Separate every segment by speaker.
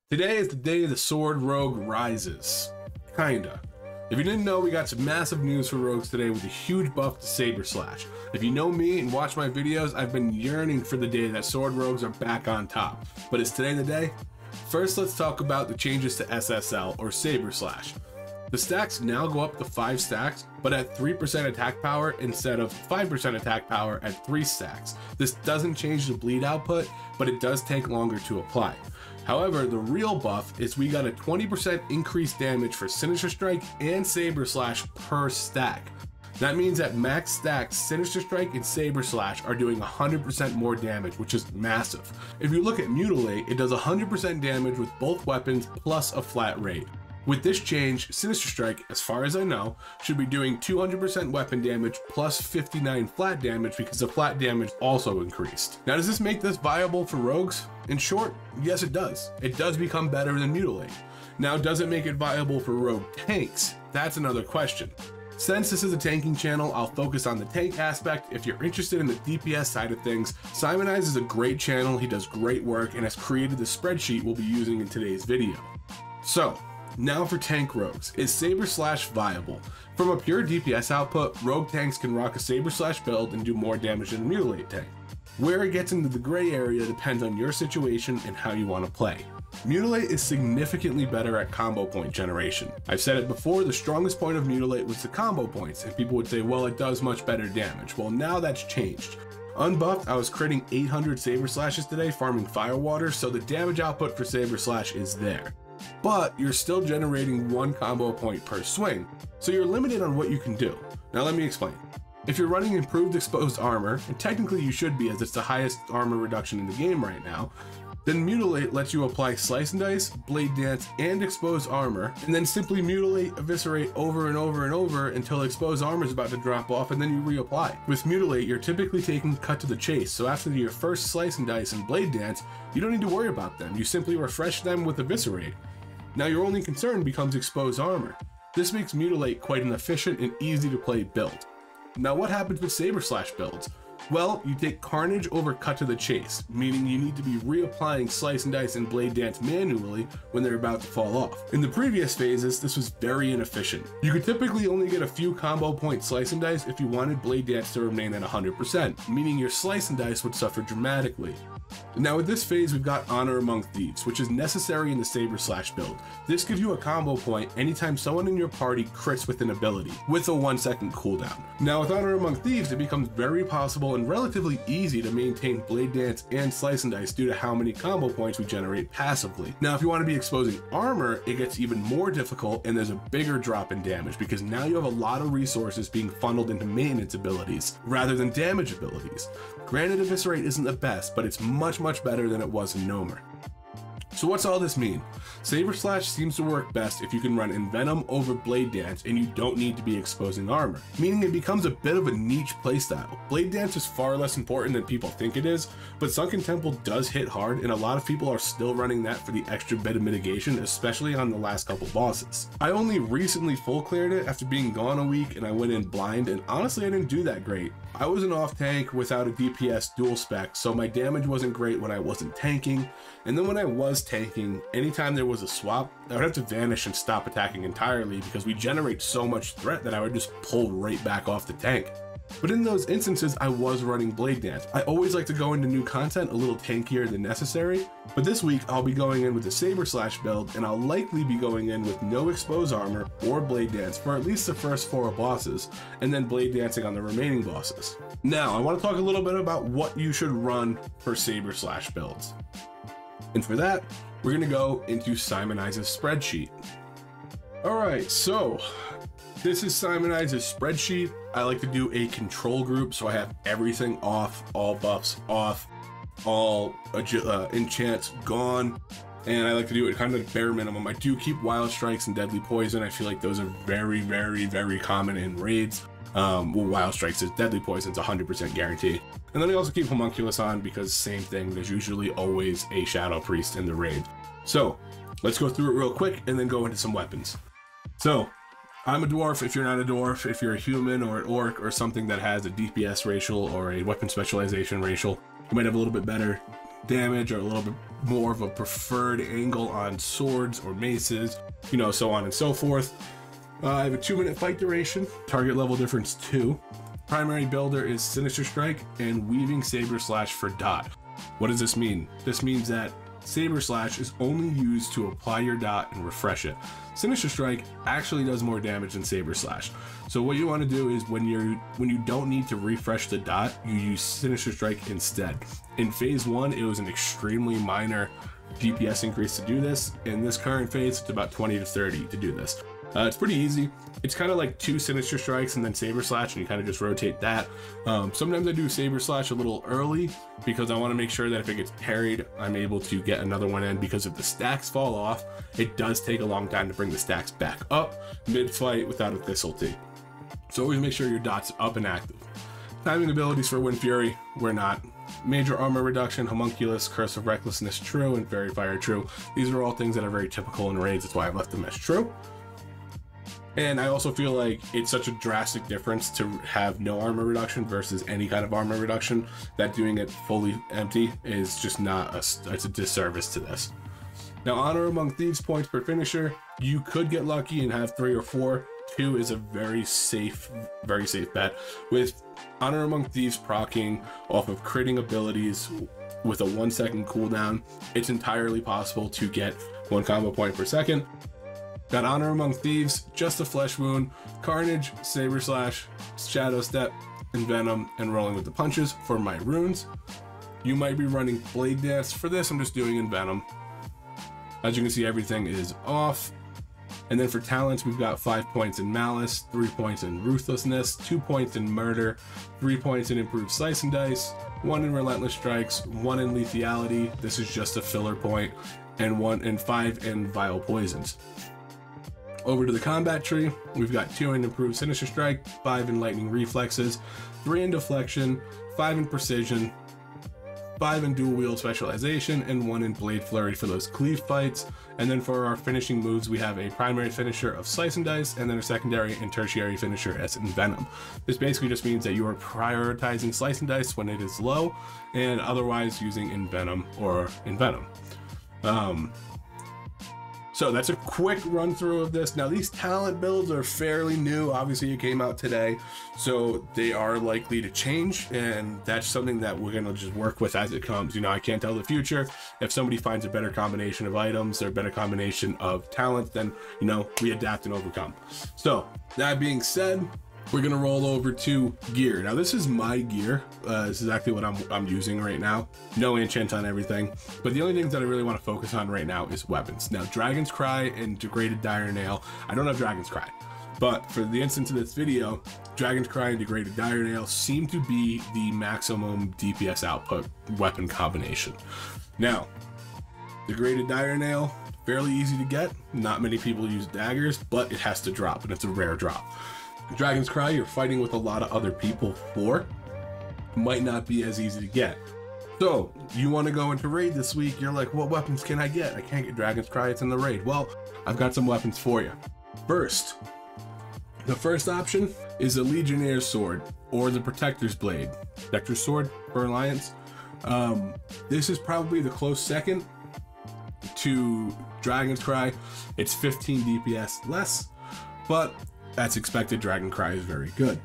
Speaker 1: Today is the day the Sword Rogue rises. Kinda. If you didn't know, we got some massive news for rogues today with a huge buff to Saber Slash. If you know me and watch my videos, I've been yearning for the day that Sword Rogues are back on top. But is today the day? First, let's talk about the changes to SSL or Saber Slash. The stacks now go up to 5 stacks, but at 3% attack power instead of 5% attack power at 3 stacks. This doesn't change the bleed output, but it does take longer to apply. However, the real buff is we got a 20% increased damage for Sinister Strike and Saber Slash per stack. That means at max stacks, Sinister Strike and Saber Slash are doing 100% more damage, which is massive. If you look at Mutilate, it does 100% damage with both weapons plus a flat rate. With this change, Sinister Strike, as far as I know, should be doing 200% weapon damage plus 59 flat damage because the flat damage also increased. Now, does this make this viable for rogues? In short, yes it does. It does become better than Mutilate. Now, does it make it viable for rogue tanks? That's another question. Since this is a tanking channel, I'll focus on the tank aspect. If you're interested in the DPS side of things, Simonize is a great channel, he does great work, and has created the spreadsheet we'll be using in today's video. So, now for tank rogues, is Saber Slash viable? From a pure DPS output, rogue tanks can rock a Saber Slash build and do more damage than a Mutilate tank. Where it gets into the gray area depends on your situation and how you want to play. Mutilate is significantly better at combo point generation. I've said it before, the strongest point of Mutilate was the combo points, and people would say, well, it does much better damage. Well, now that's changed. Unbuffed, I was critting 800 Saber Slashes today, farming Firewater, so the damage output for Saber Slash is there. But you're still generating 1 combo point per swing, so you're limited on what you can do. Now let me explain. If you're running improved exposed armor, and technically you should be as it's the highest armor reduction in the game right now, then Mutilate lets you apply Slice and Dice, Blade Dance, and exposed armor, and then simply Mutilate, Eviscerate over and over and over until exposed armor is about to drop off and then you reapply. With Mutilate, you're typically taking Cut to the Chase, so after your first Slice and Dice and Blade Dance, you don't need to worry about them. You simply refresh them with Eviscerate. Now your only concern becomes exposed armor. This makes Mutilate quite an efficient and easy to play build. Now what happens with Saber Slash builds? Well, you take Carnage over Cut to the Chase, meaning you need to be reapplying Slice and Dice and Blade Dance manually when they're about to fall off. In the previous phases, this was very inefficient. You could typically only get a few combo point Slice and Dice if you wanted Blade Dance to remain at 100%, meaning your Slice and Dice would suffer dramatically. Now with this phase, we've got Honor Among Thieves, which is necessary in the Saber Slash build. This gives you a combo point anytime someone in your party crits with an ability, with a 1-second cooldown. Now with Honor Among Thieves, it becomes very possible and relatively easy to maintain Blade Dance and Slice and Dice due to how many combo points we generate passively. Now if you want to be exposing armor, it gets even more difficult and there's a bigger drop in damage because now you have a lot of resources being funneled into maintenance abilities rather than damage abilities. Granted, Eviscerate isn't the best, but it's much better than it was in Nomer. So what's all this mean? Saber Slash seems to work best if you can run Envenom over Blade Dance and you don't need to be exposing armor, meaning it becomes a bit of a niche playstyle. Blade Dance is far less important than people think it is, but Sunken Temple does hit hard and a lot of people are still running that for the extra bit of mitigation, especially on the last couple bosses. I only recently full cleared it after being gone a week and I went in blind, and honestly I didn't do that great. I was an off tank without a DPS dual spec, so my damage wasn't great when I wasn't tanking, and then when I was tanking, anytime there was a swap, I would have to vanish and stop attacking entirely because we generate so much threat that I would just pull right back off the tank. But in those instances, I was running Blade Dance. I always like to go into new content a little tankier than necessary, but this week I'll be going in with the Saber Slash build, and I'll likely be going in with no exposed armor or Blade Dance for at least the first 4 bosses, and then Blade Dancing on the remaining bosses. Now, I want to talk a little bit about what you should run for Saber Slash builds. And for that, we're going to go into Simonize's spreadsheet. Alright, so this is Simonize's spreadsheet. I like to do a control group, so I have everything off, all buffs off, all enchants gone, and I like to do it kind of bare minimum. I do keep Wild Strikes and Deadly Poison. I feel like those are very common in raids. Well, Wild Strikes is Deadly Poison's 100% guarantee. And then I also keep Homunculus on because same thing, there's usually always a Shadow Priest in the raid. So let's go through it real quick and then go into some weapons. So I'm a dwarf. If you're not a dwarf, if you're a human or an orc or something that has a DPS racial or a weapon specialization racial, you might have a little bit better damage or a little bit more of a preferred angle on swords or maces, you know, so on and so forth. I have a 2-minute fight duration, target level difference 2. Primary builder is Sinister Strike and Weaving Saber Slash for dot. What does this mean? This means that Saber Slash is only used to apply your dot and refresh it. Sinister Strike actually does more damage than Saber Slash. So what you want to do is when you don't need to refresh the dot, you use Sinister Strike instead. In phase 1, it was an extremely minor DPS increase to do this. In this current phase, it's about 20 to 30 to do this. It's pretty easy. It's kind of like 2 Sinister Strikes and then Saber Slash, and you kind of just rotate that. Sometimes I do Saber Slash a little early because I want to make sure that if it gets parried, I'm able to get another one in, because if the stacks fall off, it does take a long time to bring the stacks back up mid-fight without a Thistletea. So always make sure your dot's up and active. Timing abilities for Wind Fury, we're not. Major armor reduction, Homunculus, Curse of Recklessness, true, and Fairy Fire, true. These are all things that are very typical in raids, that's why I've left them as true. And I also feel like it's such a drastic difference to have no armor reduction versus any kind of armor reduction that doing it fully empty is just not it's a disservice to this. Now, Honor Among Thieves points per finisher, you could get lucky and have 3 or 4. 2 is a very safe bet. With Honor Among Thieves proccing off of critting abilities with a 1-second cooldown, it's entirely possible to get 1 combo point per second. Got Honor Among Thieves, Just a Flesh Wound, Carnage, Saber Slash, Shadow Step, and Venom, and Rolling with the Punches for my runes. You might be running Blade Dance. For this, I'm just doing in Venom. As you can see, everything is off. And then for talents, we've got 5 points in Malice, 3 points in Ruthlessness, 2 points in Murder, 3 points in Improved Slice and Dice, 1 in Relentless Strikes, 1 in Lethality, this is just a filler point, and 5 in Vile Poisons. Over to the combat tree, we've got 2 in Improved Sinister Strike, 5 in Lightning Reflexes, 3 in Deflection, 5 in Precision, 5 in Dual Wield Specialization, and 1 in Blade Flurry for those cleave fights. And then for our finishing moves, we have a primary finisher of Slice and Dice, and then a secondary and tertiary finisher as in Venom. This basically just means that you are prioritizing Slice and Dice when it is low, and otherwise using in Venom or in Venom. So that's a quick run through of this. Now, these talent builds are fairly new. Obviously, it came out today, so they are likely to change, and that's something that we're gonna just work with as it comes. You know, I can't tell the future. If somebody finds a better combination of items or a better combination of talent, then, you know, we adapt and overcome. So that being said, we're gonna roll over to gear. Now, this is my gear. This is exactly what I'm using right now. No enchant on everything, but the only things that I really want to focus on right now is weapons. Now, Dragon's Cry and Degraded Dire Nail. I don't have Dragon's Cry, but for the instance of this video, Dragon's Cry and Degraded Dire Nail seem to be the maximum DPS output weapon combination. Now, Degraded Dire Nail, fairly easy to get. Not many people use daggers, but it has to drop, and it's a rare drop. Dragon's Cry, you're fighting with a lot of other people for, might not be as easy to get. So you want to go into raid this week, you're like, what weapons can I get? I can't get Dragon's Cry, it's in the raid. Well, I've got some weapons for you. The first option is a Legionnaire's Sword or the Protector's Blade. Protector's Sword for Alliance. This is probably the close second to Dragon's Cry. It's 15 DPS less, but that's expected. Dragon Cry is very good.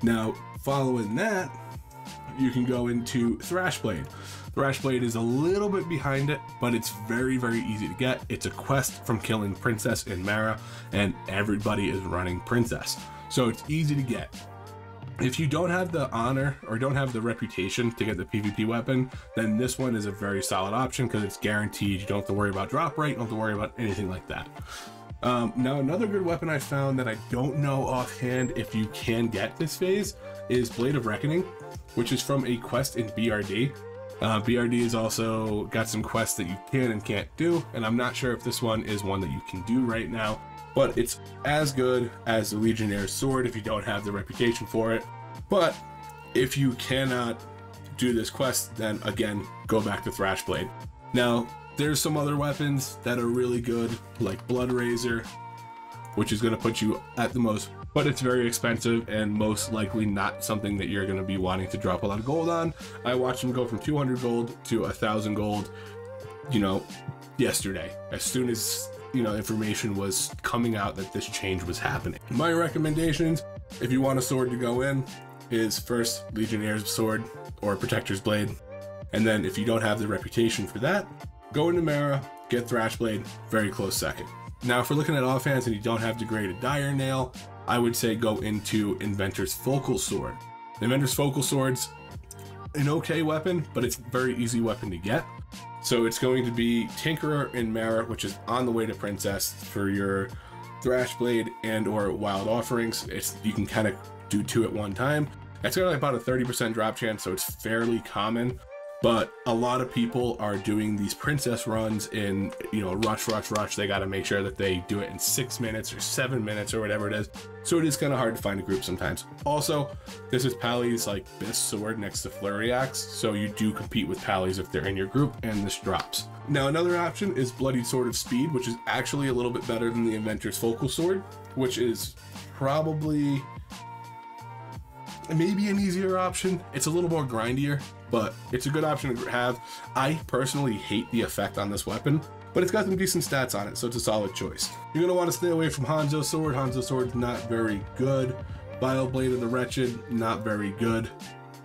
Speaker 1: Now, following that, you can go into Thrashblade. Thrashblade is a little bit behind it, but it's very, very easy to get. It's a quest from killing Princess in Mara, and everybody is running Princess. So it's easy to get. If you don't have the honor or don't have the reputation to get the PvP weapon, then this one is a very solid option because it's guaranteed. You don't have to worry about drop rate, you don't have to worry about anything like that. Now, another good weapon I found that I don't know offhand if you can get this phase is Blade of Reckoning, which is from a quest in BRD. BRD has also got some quests that you can and can't do, and I'm not sure if this one is one that you can do right now, but it's as good as the Legionnaire's Sword if you don't have the reputation for it. But if you cannot do this quest, then again, go back to Thrashblade. Now, there's some other weapons that are really good, like Blood Razor, which is going to put you at the most but it's very expensive and most likely not something that you're going to be wanting to drop a lot of gold on. I watched them go from 200 gold to 1,000 gold, you know, yesterday, as soon as, you know, information was coming out that this change was happening. My recommendations, if you want a sword to go in, is first Legionnaire's sword or Protector's blade, and then if you don't have the reputation for that, go into Mara, get Thrashblade, very close second. Now if we're looking at offhands and you don't have degraded dire nail, I would say go into Inventor's Focal Sword. Inventor's Focal Sword's an okay weapon, but it's a very easy weapon to get. So it's going to be Tinkerer in Mara, which is on the way to Princess for your Thrashblade and or Wild Offerings. You can kind of do 2 at one time. It's got about a 30% drop chance, so it's fairly common. But a lot of people are doing these princess runs in, you know, rush. They got to make sure that they do it in 6 minutes or 7 minutes or whatever it is. So it is kind of hard to find a group sometimes. Also, this is Pally's like best sword next to Flurry Axe. So you do compete with Pally's if they're in your group, and this drops. Now another option is Bloodied Sword of Speed, which is actually a little bit better than the Inventor's Focal Sword, which is probably maybe an easier option. It's a little more grindier, but it's a good option to have. I personally hate the effect on this weapon, but it's got some decent stats on it, so it's a solid choice. You're going to want to stay away from Hanzo's sword. Hanzo's sword's not very good. Vile Blade of the Wretched, not very good.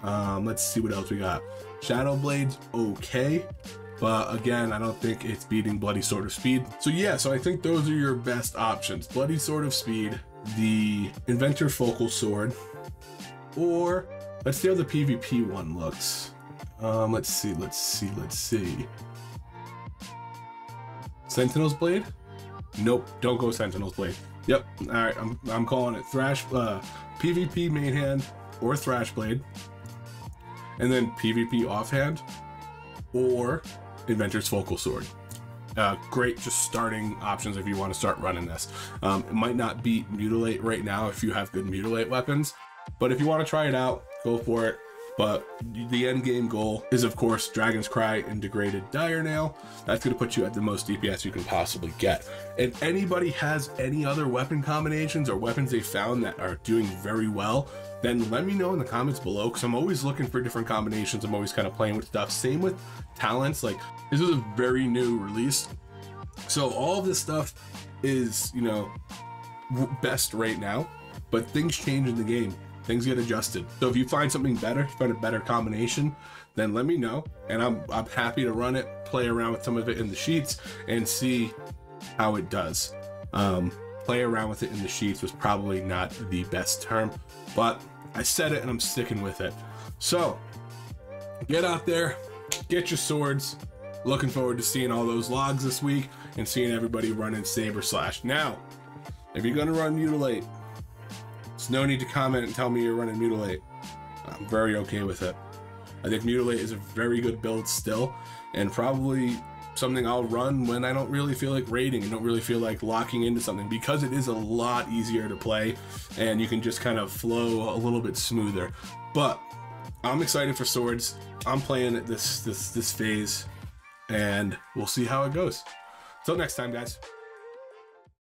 Speaker 1: Let's see what else we got. Shadow Blade's okay, but again, I don't think it's beating Bloody Sword of Speed. So yeah, so I think those are your best options. Bloody Sword of Speed, the Inventor Focal Sword, or let's see how the PvP one looks. Let's see. Sentinel's Blade? Nope, don't go Sentinel's Blade. Yep, all right, I'm calling it PvP main hand or Thrashblade, and then PvP offhand or Inventor's Focal Sword. Great, just starting options if you want to start running this. It might not beat Mutilate right now if you have good Mutilate weapons, but if you want to try it out, go for it. But the end game goal is, of course, Dragon's Cry and Degraded Dire Nail. That's going to put you at the most DPS you can possibly get. If anybody has any other weapon combinations or weapons they found that are doing very well, then let me know in the comments below, because I'm always looking for different combinations. I'm always kind of playing with stuff. Same with talents. Like, this is a very new release, so all of this stuff is, you know, best right now, but things change in the game. Things get adjusted. So if you find something better, find a better combination, then let me know, and I'm happy to run it, play around with some of it in the sheets, and see how it does. Play around with it in the sheets was probably not the best term, but I said it and I'm sticking with it. So get out there, get your swords. Looking forward to seeing all those logs this week and seeing everybody running Saber Slash. Now, if you're gonna run Mutilate, there's no need to comment and tell me you're running Mutilate. I'm very okay with it. I think Mutilate is a very good build still, and probably something I'll run when I don't really feel like raiding and don't really feel like locking into something, because it is a lot easier to play and you can just kind of flow a little bit smoother. But I'm excited for swords. I'm playing it this phase, and we'll see how it goes. Till next time, guys.